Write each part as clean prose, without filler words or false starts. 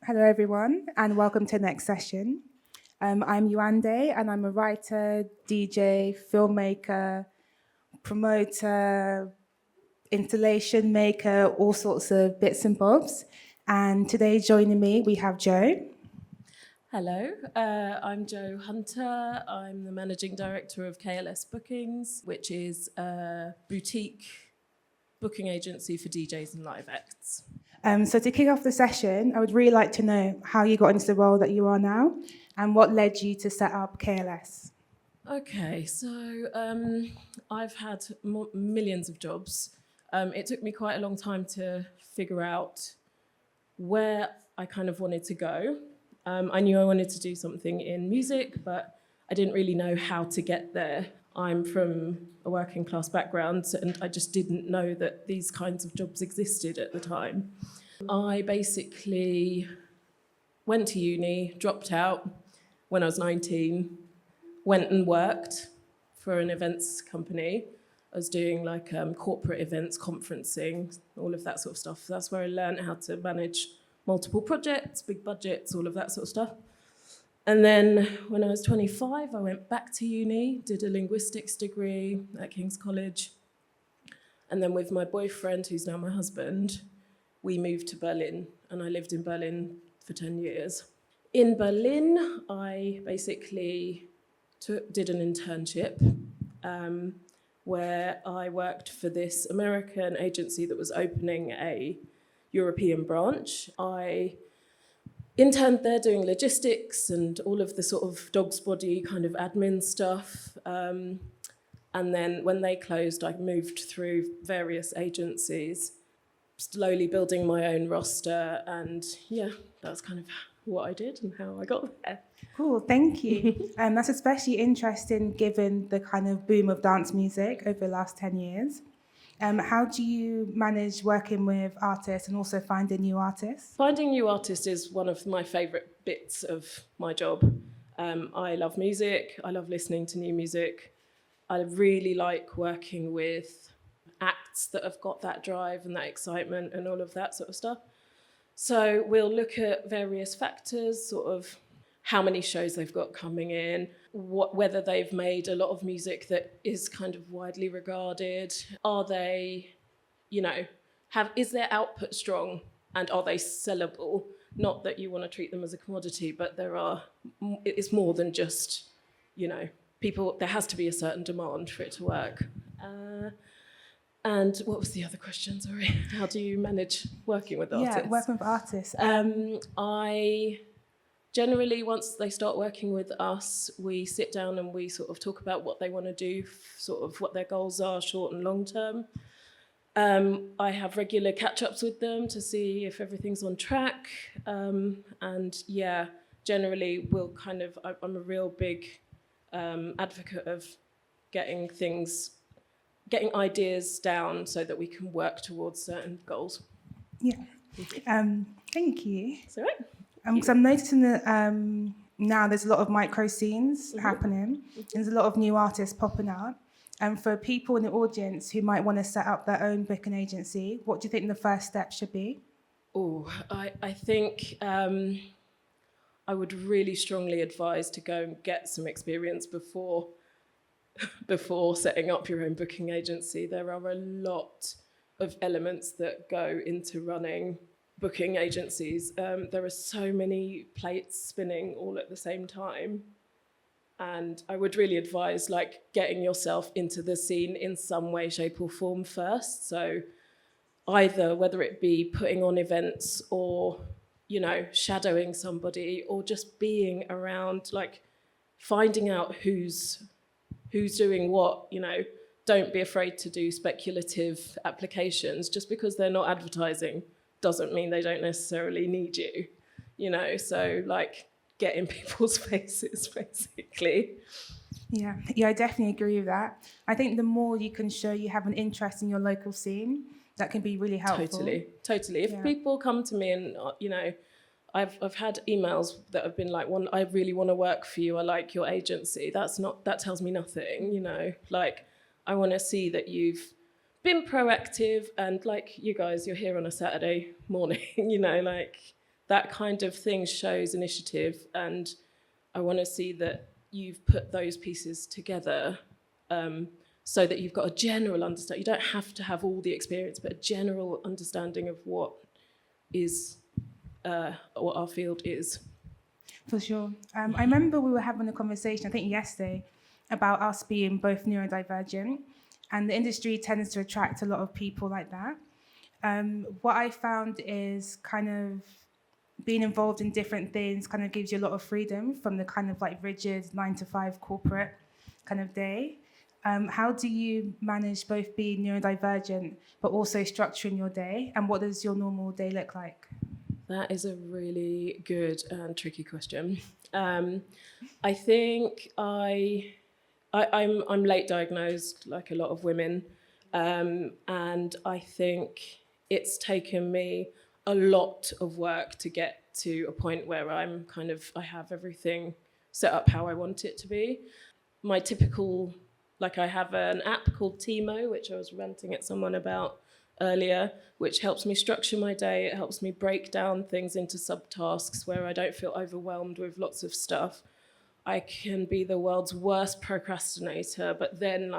Hello, everyone, and welcome to the next session. I'm Yewande, and I'm a writer, DJ, filmmaker, promoter, installation maker, all sorts of bits and bobs. And today, joining me, we have Joe. Hello, I'm Jo Hunter. I'm the managing director of KLS Bookings, which is a boutique booking agency for DJs and live acts. So to kick off the session, I would really like to know how you got into the role that you are now and what led you to set up KLS. Okay, so I've had millions of jobs. It took me quite a long time to figure out where I kind of wanted to go. I knew I wanted to do something in music, but I didn't really know how to get there. I'm from a working class background, and I just didn't know that these kinds of jobs existed at the time. I basically went to uni, dropped out when I was 19, went and worked for an events company. I was doing like corporate events, conferencing, all of that sort of stuff. That's where I learned how to manage multiple projects, big budgets, all of that sort of stuff. And then when I was 25, I went back to uni, did a linguistics degree at King's College. And then with my boyfriend, who's now my husband, we moved to Berlin, and I lived in Berlin for 10 years. In Berlin, I basically did an internship where I worked for this American agency that was opening a European branch. I interned there doing logistics and all of the sort of dog's body kind of admin stuff. And then when they closed, I moved through various agencies, slowly building my own roster. And yeah, that's kind of what I did and how I got there. Cool, thank you. That's especially interesting given the kind of boom of dance music over the last 10 years. How do you manage working with artists and also finding new artists? Finding new artists is one of my favourite bits of my job. I love music. I love listening to new music. I really like working with acts that have got that drive and that excitement and all of that sort of stuff. So we'll look at various factors, sort of how many shows they've got coming in, whether they've made a lot of music that is kind of widely regarded. Are they, is their output strong, and are they sellable? Not that you want to treat them as a commodity, but it's more than just, people, there has to be a certain demand for it to work. And what was the other question, sorry? How do you manage working with artists? Yeah, working with artists. I generally, once they start working with us, we sit down and we sort of talk about what they want to do, sort of what their goals are, short and long term. I have regular catch-ups with them to see if everything's on track. And yeah, generally I'm a real big advocate of getting ideas down so that we can work towards certain goals. Yeah. Thank you. That's all right. Because I'm noticing that now there's a lot of micro scenes happening. There's a lot of new artists popping up. And for people in the audience who might want to set up their own booking agency, what do you think the first step should be? I think I would really strongly advise to go and get some experience before setting up your own booking agency. There are a lot of elements that go into running booking agencies. There are so many plates spinning all at the same time. And I would really advise getting yourself into the scene in some way, shape or form first. So either whether it be putting on events or, shadowing somebody or just being around, finding out who's doing what, don't be afraid to do speculative applications. Just because they're not advertising doesn't mean they don't necessarily need you, so get in people's faces, basically. Yeah, I definitely agree with that. I think the more you can show you have an interest in your local scene, that can be really helpful. Totally. If people come to me and, I've had emails that have been I really want to work for you, I like your agency. That tells me nothing, I want to see that you've been proactive and you guys, you're here on a Saturday morning, that kind of thing shows initiative, and I want to see that you've put those pieces together so that you've got a general understanding. You don't have to have all the experience, but a general understanding of what our field is. For sure. I remember we were having a conversation, I think yesterday, about us being both neurodivergent, and the industry tends to attract a lot of people like that. What I found is kind of being involved in different things kind of gives you a lot of freedom from the kind of like rigid 9 to 5 corporate kind of day. How do you manage both being neurodivergent but also structuring your day? And what does your normal day look like? That is a really good and tricky question. I think I'm late diagnosed, like a lot of women, and I think it's taken me a lot of work to get to a point where I have everything set up how I want it to be. My typical, like I have an app called Timo, which I was ranting at someone about earlier, which helps me structure my day. It helps me break down things into subtasks where I don't feel overwhelmed with lots of stuff. I can be the world's worst procrastinator, but then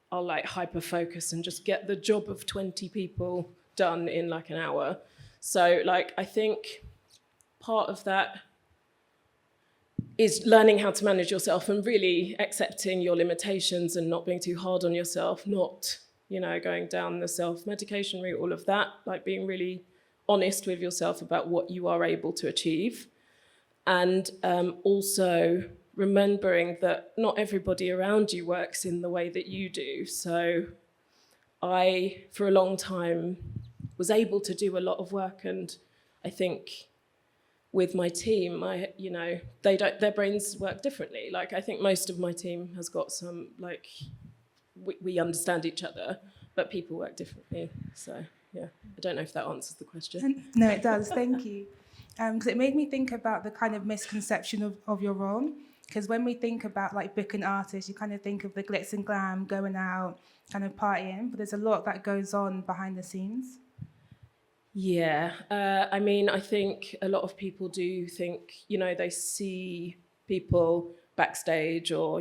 I'll hyper focus and just get the job of 20 people done in like an hour. So I think part of that is learning how to manage yourself and really accepting your limitations and not being too hard on yourself, not going down the self-medication route, all of that, being really honest with yourself about what you are able to achieve. And also remembering that not everybody around you works in the way that you do. So I, for a long time, was able to do a lot of work, and I think with my team, their brains work differently. I think most of my team has got some, we understand each other, but people work differently. So, yeah, I don't know if that answers the question. No, it does. Thank you. Because it made me think about the kind of misconception of your role. Because when we think about booking artists, you kind of think of the glitz and glam, going out, kind of partying, but there's a lot that goes on behind the scenes. Yeah, I think a lot of people do think, they see people backstage or,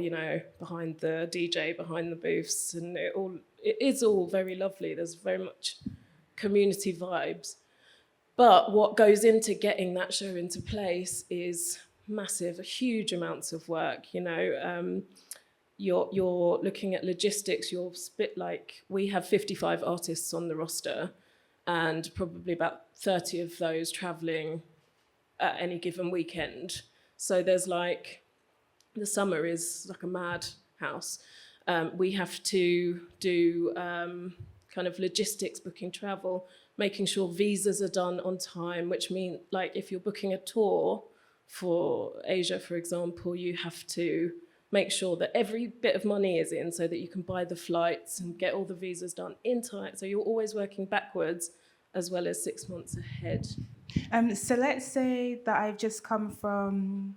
behind the DJ, behind the booths, and it is all very lovely. There's very much community vibes. But what goes into getting that show into place is massive, huge amounts of work, You're looking at logistics, you're split we have 55 artists on the roster, and probably about 30 of those traveling at any given weekend. So there's the summer is like a madhouse. We have to do kind of logistics, booking travel, making sure visas are done on time, which means if you're booking a tour for Asia, for example, you have to make sure that every bit of money is in so that you can buy the flights and get all the visas done in time. So you're always working backwards as well as 6 months ahead. So let's say that I've just come from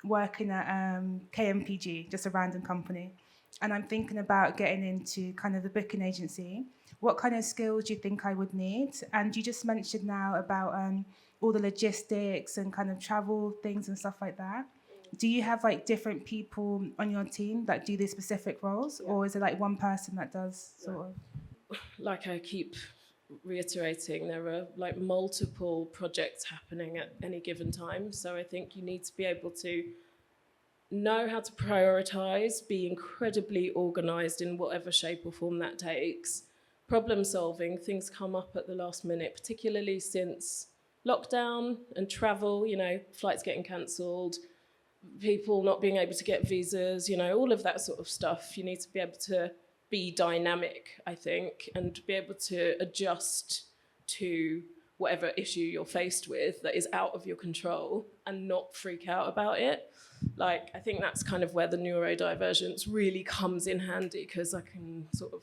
working at KMPG, just a random company, and I'm thinking about getting into kind of the booking agency. What kind of skills do you think I would need? And you just mentioned now about all the logistics and kind of travel things and stuff like that. Do you have different people on your team that do these specific roles, or is it one person that does sort of? Like I keep reiterating, there are multiple projects happening at any given time. So I think you need to be able to know how to prioritize, be incredibly organized in whatever shape or form that takes. Problem solving, things come up at the last minute, particularly since lockdown and travel, flights getting cancelled, people not being able to get visas, all of that sort of stuff. You need to be able to be dynamic, I think, and be able to adjust to whatever issue you're faced with that is out of your control and not freak out about it. I think that's kind of where the neurodivergence really comes in handy, because I can sort of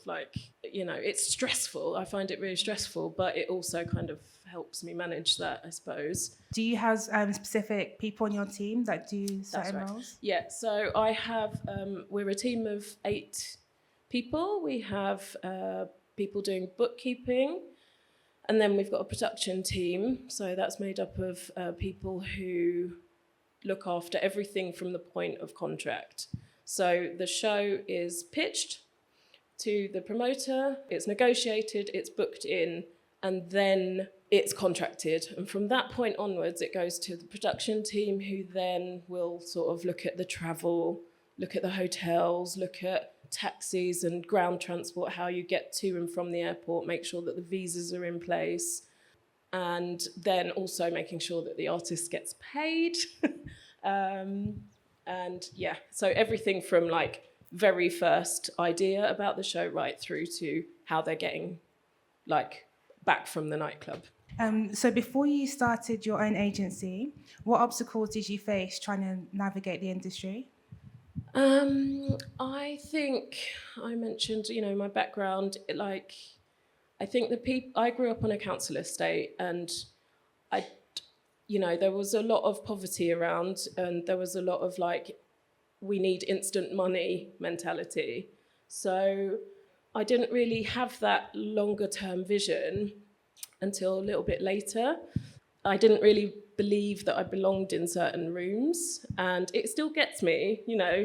it's stressful. I find it really stressful, but it also kind of helps me manage that, I suppose. Do you have specific people on your team that do certain roles? Yeah, so I have, we're a team of 8 people. We have people doing bookkeeping, And then we've got a production team. So that's made up of people who look after everything from the point of contract. So the show is pitched to the promoter, it's negotiated, it's booked in, and then it's contracted. And from that point onwards, it goes to the production team, who then will sort of look at the travel, look at the hotels, look at taxis and ground transport, how you get to and from the airport, make sure that the visas are in place, and then also making sure that the artist gets paid. And yeah, so everything from like very first idea about the show right through to how they're getting like back from the nightclub. So before you started your own agency, what obstacles did you face trying to navigate the industry? I think I mentioned, my background, like, I think I grew up on a council estate, and there was a lot of poverty around, and there was a lot of like, we need instant money mentality. So I didn't really have that longer term vision until a little bit later. I didn't really believe that I belonged in certain rooms, and it still gets me,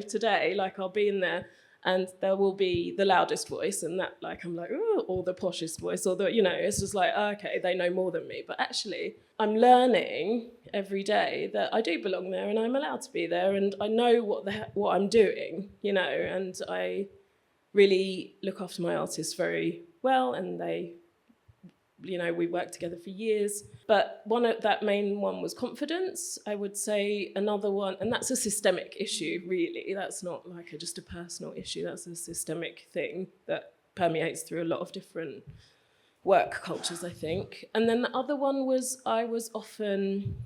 today. Like, I'll be in there and there will be the loudest voice, and that, like, I'm like, ooh, or the poshest voice, or it's just like, okay, they know more than me. But actually, I'm learning every day that I do belong there, and I'm allowed to be there, and I know what I'm doing, and I really look after my artists very well, and they, we worked together for years. But that main one was confidence. I would say another one, and that's a systemic issue, really. That's not like just a personal issue. That's a systemic thing that permeates through a lot of different work cultures, I think. And then the other one was I was often,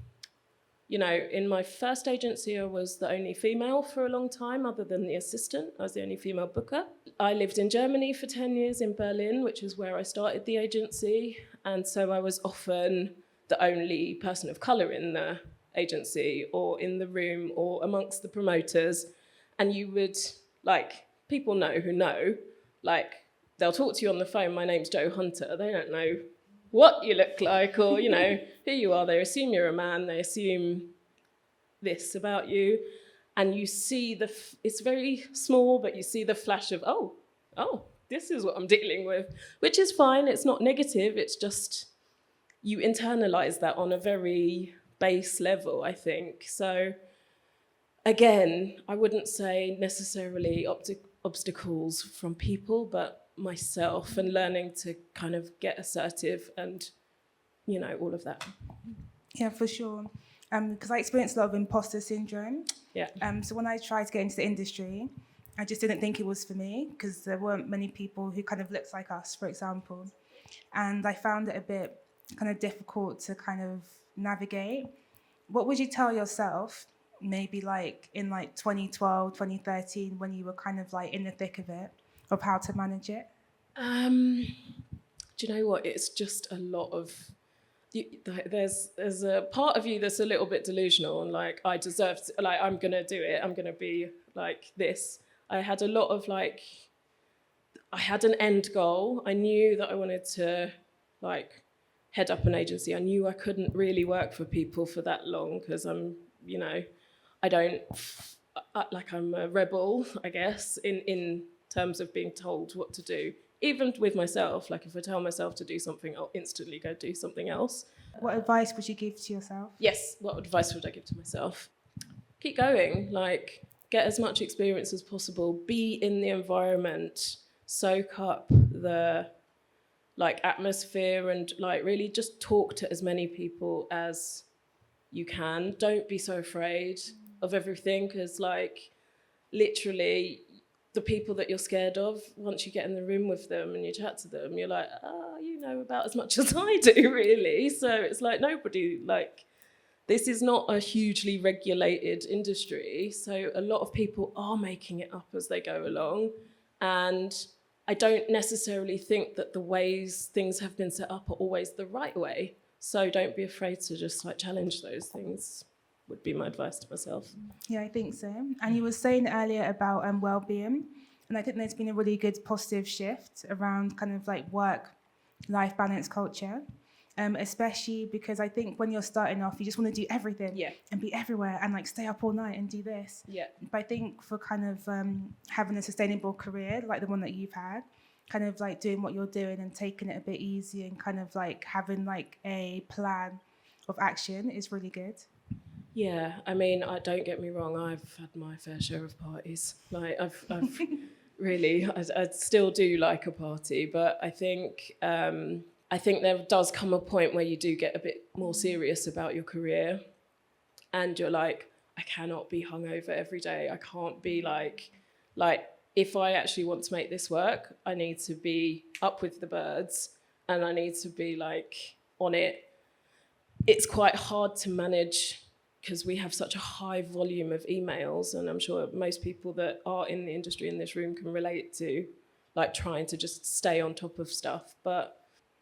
in my first agency, I was the only female for a long time, other than the assistant. I was the only female booker. I lived in Germany for 10 years, in Berlin, which is where I started the agency. And so I was often the only person of colour in the agency, or in the room, or amongst the promoters. And you would, people know, they'll talk to you on the phone, my name's Jo Hunter. They don't know what you look like, or, who you are. They assume you're a man. They assume this about you. And you see it's very small, but you see the flash of, oh, this is what I'm dealing with, which is fine. It's not negative. It's just you internalize that on a very base level, I think. So again, I wouldn't say necessarily obstacles from people, but myself, and learning to kind of get assertive and, all of that. Yeah, for sure. Because I experienced a lot of imposter syndrome. Yeah. So when I tried to get into the industry, I just didn't think it was for me, because there weren't many people who kind of looked like us, for example. And I found it a bit kind of difficult to kind of navigate. What would you tell yourself, maybe in 2012, 2013, when you were kind of in the thick of it, of how to manage it? Do you know what? It's just a lot of... There's a part of you that's a little bit delusional, and I deserve to, I'm going to do it. I'm going to be like this. I had a lot of I had an end goal. I knew that I wanted to head up an agency. I knew I couldn't really work for people for that long, because I'm a rebel, I guess, in terms of being told what to do. Even with myself, if I tell myself to do something, I'll instantly go do something else. What advice would you give to yourself? Yes, what advice would I give to myself? Keep going, get as much experience as possible, be in the environment, soak up the atmosphere, and really just talk to as many people as you can. Don't be so afraid of everything, because literally the people that you're scared of, once you get in the room with them and you chat to them, you're like, you know about as much as I do, really. So it's nobody, this is not a hugely regulated industry. So a lot of people are making it up as they go along. And I don't necessarily think that the ways things have been set up are always the right way. So don't be afraid to just challenge those things, would be my advice to myself. Yeah, I think so. And you were saying earlier about well-being, and I think there's been a really good positive shift around kind of work-life balance culture. especially because I think when you're starting off, you just want to do everything and be everywhere and like stay up all night and do this. But I think for kind of having a sustainable career like the one that you've had, kind of like doing what you're doing and taking it a bit easy and kind of like having like a plan of action is really good. Yeah, I mean, don't get me wrong, I've had my fair share of parties. Like, I've really, I still do like a party, but I think there does come a point where you do get a bit more serious about your career, and you're like, I cannot be hungover every day. I can't be like, if I actually want to make this work, I need to be up with the birds, and I need to be like on it. It's quite hard to manage because we have such a high volume of emails, and I'm sure most people that are in the industry in this room can relate to like trying to just stay on top of stuff. But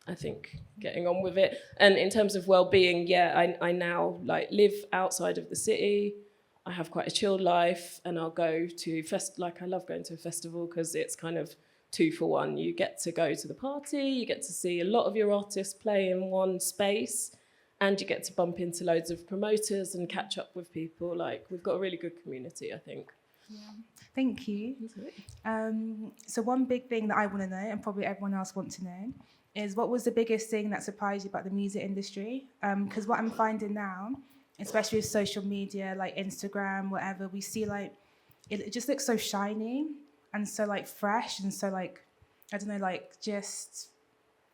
I think getting on with it. And in terms of well-being, I now like live outside of the city. I have quite a chilled life, and I'll go to I love going to a festival because it's kind of 2 for 1. You get to go to the party, you get to see a lot of your artists play in one space, and you get to bump into loads of promoters and catch up with people. Like, we've got a really good community, I think. Yeah. Thank you. So one big thing that I want to know, and probably everyone else wants to know, is what was the biggest thing that surprised you about the music industry? Because what I'm finding now, especially with social media, like Instagram, whatever, we see like, it just looks so shiny and so like fresh and so like, I don't know, like just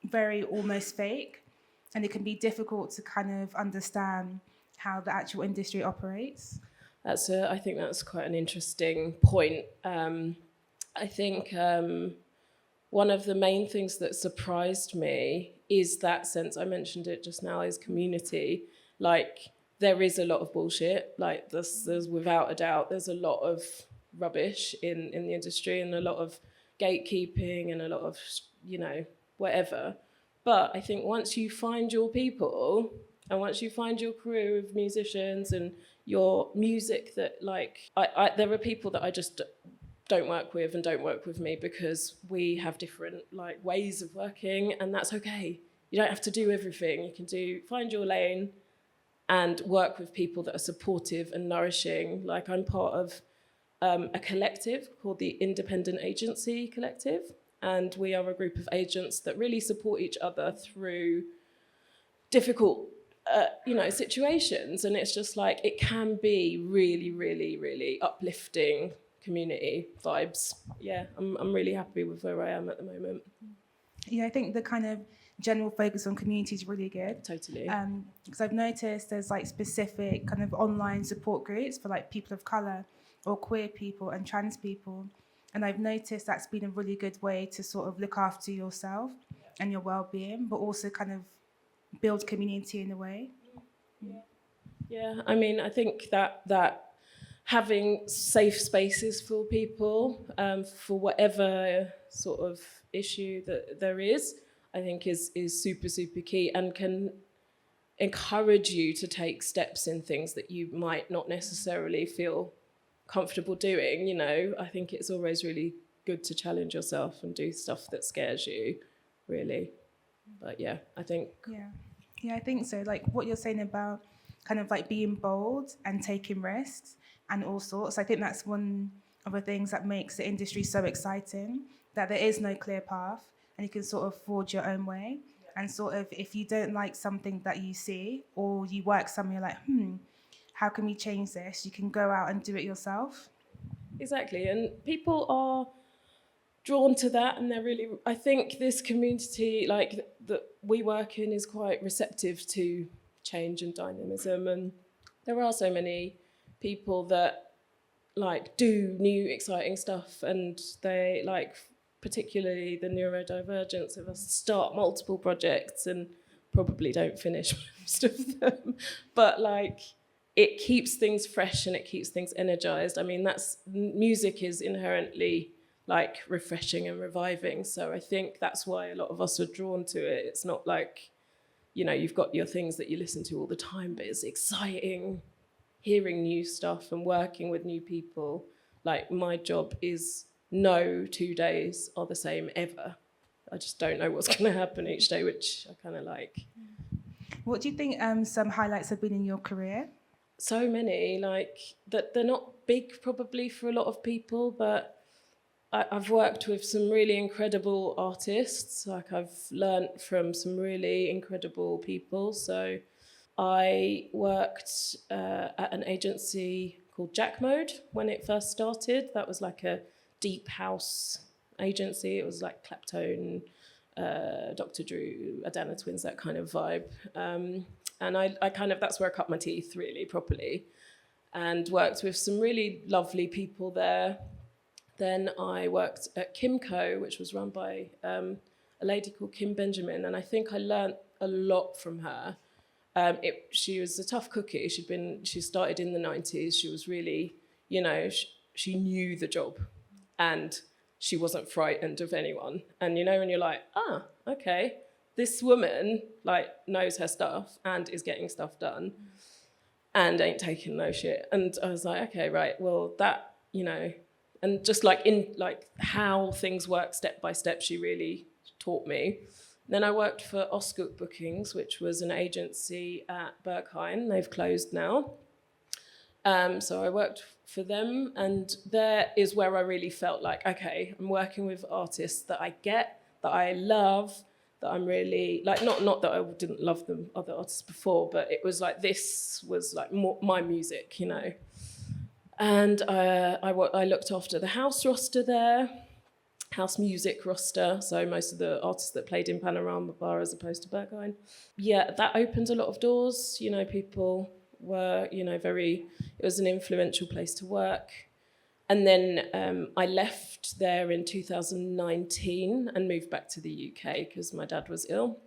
very almost fake. And it can be difficult to kind of understand how the actual industry operates. I think that's quite an interesting point. I think one of the main things that surprised me is that sense, I mentioned it just now, is community. Like, there is a lot of bullshit. Like, there's without a doubt, there's a lot of rubbish in the industry, and a lot of gatekeeping, and a lot of, whatever. But I think once you find your people, and once you find your crew of musicians and your music that, like, there are people that I just don't work with and don't work with me because we have different like ways of working, and that's okay. You don't have to do everything. You can find your lane and work with people that are supportive and nourishing. Like, I'm part of a collective called the Independent Agency Collective, and we are a group of agents that really support each other through difficult situations. And it's just like, it can be really, really, really uplifting community vibes. Yeah, I'm really happy with where I am at the moment. Yeah, I think the kind of general focus on community is really good. Totally. Because I've noticed there's like specific kind of online support groups for like people of colour or queer people and trans people. And I've noticed that's been a really good way to sort of look after yourself and your well-being, but also kind of build community in a way. Yeah, I mean, I think that having safe spaces for people for whatever sort of issue that there is, I think is super, super key, and can encourage you to take steps in things that you might not necessarily feel comfortable doing. I think it's always really good to challenge yourself and do stuff that scares you, really. But yeah, I think... Yeah, I think so. Like what you're saying about kind of like being bold and taking risks and all sorts, I think that's one of the things that makes the industry so exciting, that there is no clear path and you can sort of forge your own way. And sort of, if you don't like something that you see, or you work somewhere, you're like, how can we change this? You can go out and do it yourself. Exactly, and people are drawn to that, and they're really, I think this community like that we work in is quite receptive to change and dynamism, and there are so many people that like do new exciting stuff, and they like, particularly the neurodivergence of us, start multiple projects and probably don't finish most of them, but like it keeps things fresh and it keeps things energized. I mean, music is inherently like refreshing and reviving, so I think that's why a lot of us are drawn to it. It's not like, you've got your things that you listen to all the time, but it's exciting hearing new stuff and working with new people. Like, my job is no 2 days are the same ever. I just don't know what's going to happen each day, which I kind of like. What do you think some highlights have been in your career? So many, like, that they're not big probably for a lot of people, but I've worked with some really incredible artists. Like, I've learnt from some really incredible people. So I worked at an agency called Jack Mode when it first started. That was like a deep house agency. It was like Clapton, Dr. Drew, Adana Twins, that kind of vibe. And I kind of, that's where I cut my teeth really properly, and worked with some really lovely people there. Then I worked at Kimco, which was run by a lady called Kim Benjamin, and I think I learnt a lot from her. She was a tough cookie. She started in the 90s. She was really, she knew the job, and she wasn't frightened of anyone. And when you're like, okay, this woman like knows her stuff and is getting stuff done, and ain't taking no shit. And I was like, okay, right, well that, and just like in like how things work step by step, she really taught me. Then I worked for Ostgut Bookings, which was an agency at Berghain. They've closed now. So I worked for them, and there is where I really felt like, okay, I'm working with artists that I get, that I love, that I'm really, like, not that I didn't love them, other artists before, but it was like, this was like more my music, And I looked after the house roster there, house music roster, so most of the artists that played in Panorama Bar as opposed to Berghain. Yeah, that opened a lot of doors. People were, it was an influential place to work. And then I left there in 2019 and moved back to the UK because my dad was ill.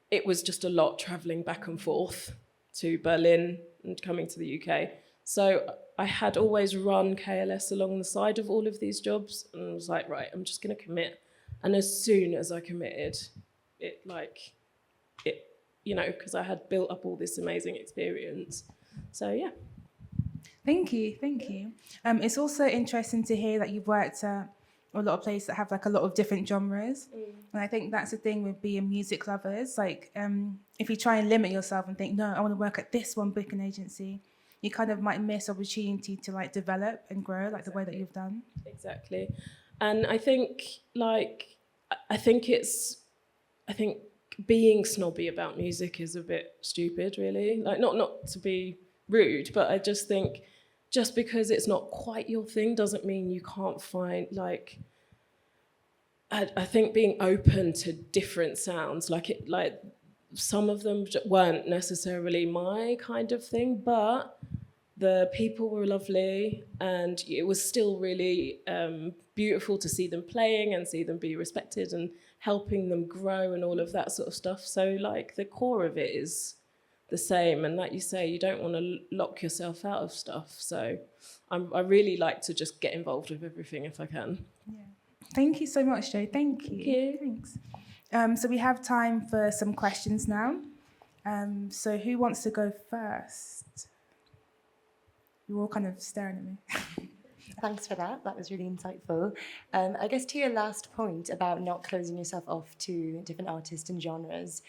It was just a lot travelling back and forth to Berlin and coming to the UK. So I had always run KLS along the side of all of these jobs, and I was like, right, I'm just going to commit. And as soon as I committed, because I had built up all this amazing experience. So yeah. Thank you. It's also interesting to hear that you've worked at a lot of places that have like a lot of different genres. And I think that's the thing with being music lovers. Like, if you try and limit yourself and think, no, I want to work at this one booking agency, you kind of might miss opportunity to like develop and grow like the way that you've done. Exactly. And I think being snobby about music is a bit stupid, really. Like, not to be rude, but I just think just because it's not quite your thing doesn't mean you can't find, like, I think being open to different sounds, like some of them weren't necessarily my kind of thing, but the people were lovely, and it was still really beautiful to see them playing and see them be respected and helping them grow and all of that sort of stuff. So, like, the core of it is the same, and like you say, you don't want to lock yourself out of stuff. So I really like to just get involved with everything if I can. Yeah. Thank you so much, Jo. Thank you. Thanks. So we have time for some questions now. So who wants to go first? You're all kind of staring at me. Thanks for that. That was really insightful. I guess to your last point about not closing yourself off to different artists and genres,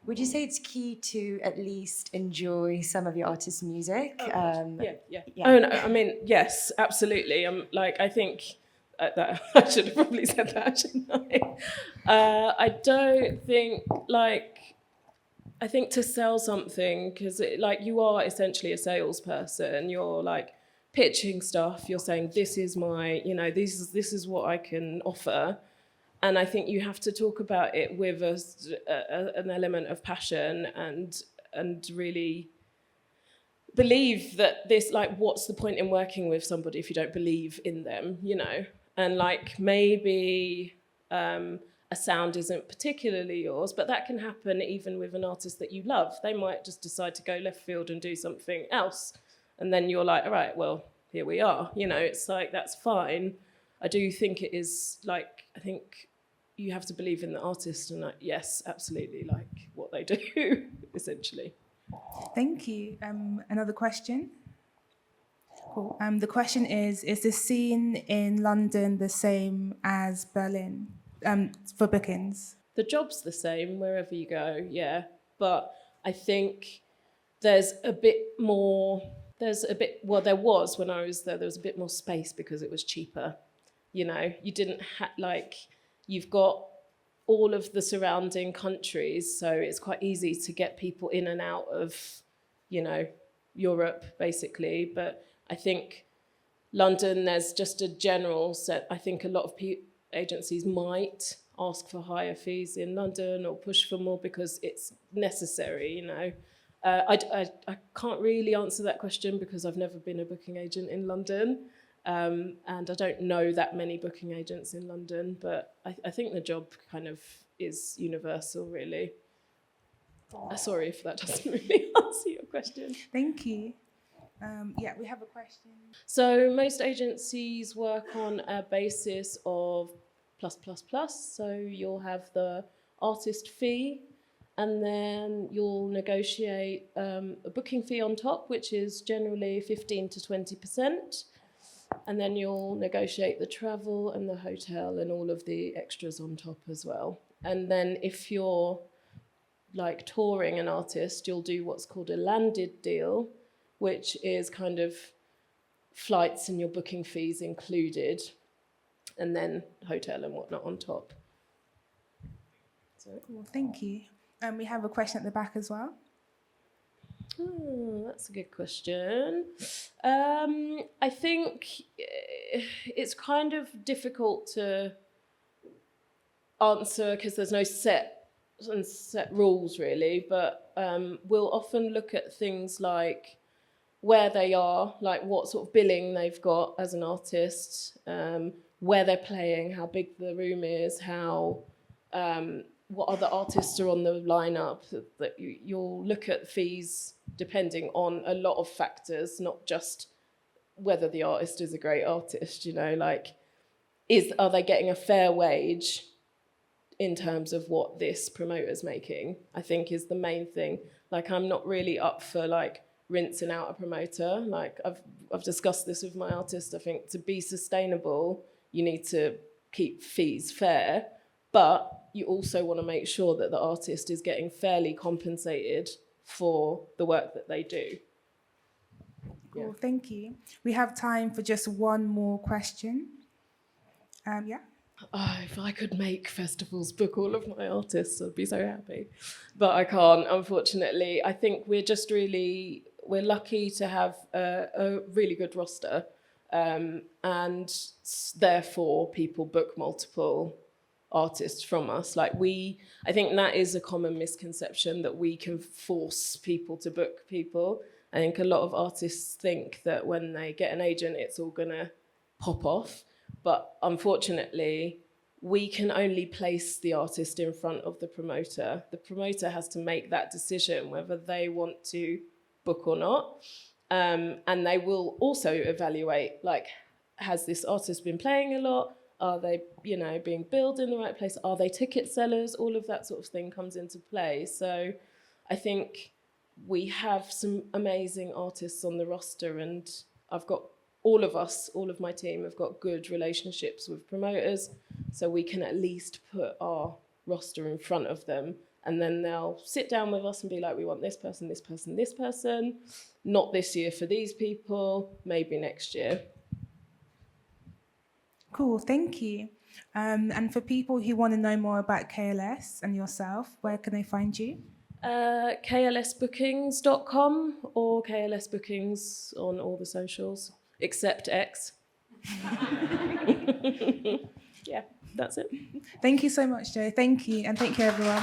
would you say it's key to at least enjoy some of your artists' music? Yeah. Oh, no, I mean, yes, absolutely. I think that I should have probably said that, shouldn't I? I don't think, I think to sell something, because you are essentially a salesperson. You're like pitching stuff. You're saying, this is my, this is what I can offer. And I think you have to talk about it with an element of passion and really believe that this, like, what's the point in working with somebody if you don't believe in them, And like, maybe a sound isn't particularly yours, but that can happen even with an artist that you love. They might just decide to go left field and do something else. And then you're like, all right, well, here we are. It's like, that's fine. I do think it is, like, I think you have to believe in the artist and, like, yes, absolutely, like what they do, essentially. Thank you. Another question? Cool. The question is the scene in London the same as Berlin for bookings? The job's the same wherever you go, yeah. But I think there's a bit more, there was when I was there was a bit more space because it was cheaper. You know, you didn't you've got all of the surrounding countries, so it's quite easy to get people in and out of, you know, Europe, basically. But I think London, there's just a general set. I think a lot of agencies might ask for higher fees in London or push for more because it's necessary, you know. I can't really answer that question because I've never been a booking agent in London. And I don't know that many booking agents in London, but I think the job kind of is universal, really. Sorry if that doesn't really answer your question. Thank you. Yeah, we have a question. So most agencies work on a basis of +++. So you'll have the artist fee, and then you'll negotiate a booking fee on top, which is generally 15 to 20%. And then you'll negotiate the travel and the hotel and all of the extras on top as well. And then if you're like touring an artist, you'll do what's called a landed deal, which is kind of flights and your booking fees included, and then hotel and whatnot on top. Cool, thank you. We have a question at the back as well. Oh, that's a good question. I think it's kind of difficult to answer because there's no set rules really, but we'll often look at things like where they are, like what sort of billing they've got as an artist, where they're playing, how big the room is, how what other artists are on the lineup. That you'll look at fees depending on a lot of factors, not just whether the artist is a great artist. You know, like are they getting a fair wage in terms of what this promoter's making? I think is the main thing. Like I'm not really up for like rinsing out a promoter. Like I've discussed this with my artist. I think to be sustainable, you need to keep fees fair, but you also want to make sure that the artist is getting fairly compensated for the work that they do. Cool, yeah. Thank you. We have time for just one more question. Yeah. Oh, if I could make festivals book all of my artists, I'd be so happy. But I can't, unfortunately. I think we're lucky to have a really good roster, and therefore people book multiple artists from us. Like I think that is a common misconception that we can force people to book people. I think a lot of artists think that when they get an agent, it's all gonna pop off. But unfortunately, we can only place the artist in front of the promoter. The promoter has to make that decision whether they want to book or not. And they will also evaluate, like, has this artist been playing a lot? Are they, being billed in the right place? Are they ticket sellers? All of that sort of thing comes into play. So I think we have some amazing artists on the roster, and all of my team have got good relationships with promoters, so we can at least put our roster in front of them, and then they'll sit down with us and be like, we want this person, this person, this person, not this year for these people, maybe next year. Cool, thank you. And for people who want to know more about KLS and yourself, where can they find you? KLSbookings.com or KLS Bookings on all the socials, except X. Yeah, that's it. Thank you so much, Jo. Thank you, and thank you, everyone.